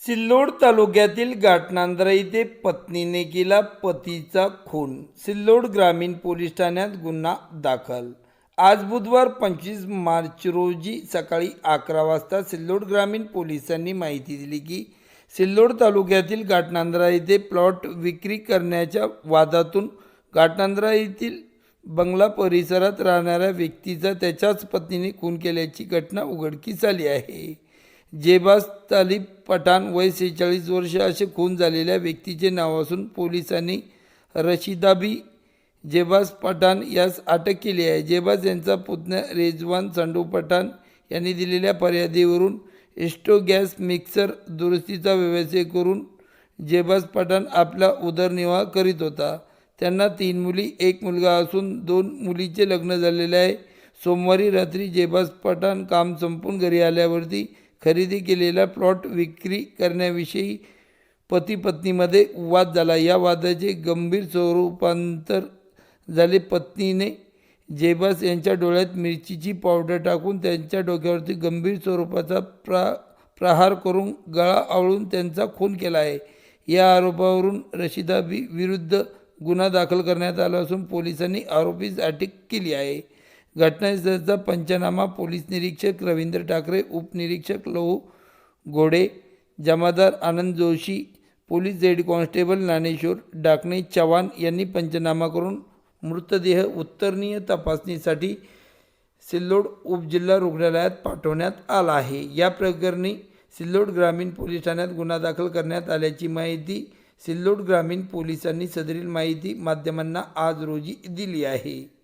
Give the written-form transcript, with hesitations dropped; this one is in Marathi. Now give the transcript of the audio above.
सिल्लोड तालुक्यातील गाटनांद्रा येथे पत्नीने केला पतीचा खून. सिल्लोड ग्रामीण पोलीस ठाण्यात गुन्हा दाखल. आज बुधवार 25 मार्च रोजी सकाळी 11 वाजता सिल्लोड ग्रामीण पोलिसांनी माहिती दिली की सिल्लोड तालुक्यातील गाटनांद्रा येथे प्लॉट विक्री करण्याच्या वादातून गाटनांद्रा येथील बंगला परिसरात राहणाऱ्या व्यक्तीचा त्याच्याच पत्नीने खून केल्याची घटना उघडकीस आली आहे. जेबाज तालिब पठाण वय 46 वर्ष असे खून झालेल्या व्यक्तीचे नाव असून पोलिसांनी रशिदाबी जेबाज पठाण यास अटक केली आहे. जेबाज यांचा पुतण्या रेजवान संडू पठाण यांनी दिलेल्या फर्यादीवरून एस्टो गॅस मिक्सर दुरुस्तीचा व्यवसाय करून जेबाज पठाण आपला उदरनिर्वाह करीत होता. त्यांना 3 मुली 1 मुलगा असून 2 मुलीचे लग्न झालेले आहे. सोमवारी रात्री जेबाज पठाण काम संपून घरी आल्यावरती खरेदी केलेला प्लॉट विक्री करण्याविषयी पती पत्नीमध्ये वाद झाला. या वादाचे गंभीर स्वरूपांतर झाले. पत्नीने जेबाज यांच्या डोळ्यात मिरचीची पावडर टाकून त्यांच्या डोक्यावरती गंभीर स्वरूपाचा प्रहार करून गळा आवळून त्यांचा खून केला आहे. या आरोपावरून रशिदाबी विरुद्ध गुन्हा दाखल करण्यात आला असून पोलिसांनी आरोपीस अटक केली आहे. घटनास्थळाचा पंचनामा पोलीस निरीक्षक रवींद्र ठाकरे, उपनिरीक्षक लहू घोडे, जमादार Anand Joshi, police head constable Dnyaneshwar Dakane Chavan यांनी पंचनामा करून मृतदेह उत्तरीय तपासणीसाठी सिल्लोड उपजिल्हा रुग्णालयात पाठवण्यात आला आहे. या प्रकरणी सिल्लोड ग्रामीण पोलीस ठाण्यात गुन्हा दाखल करण्यात आल्याची माहिती सिल्लोड ग्रामीण पोलिसांनी सदरील माहिती माध्यमांना आज रोजी दिली आहे.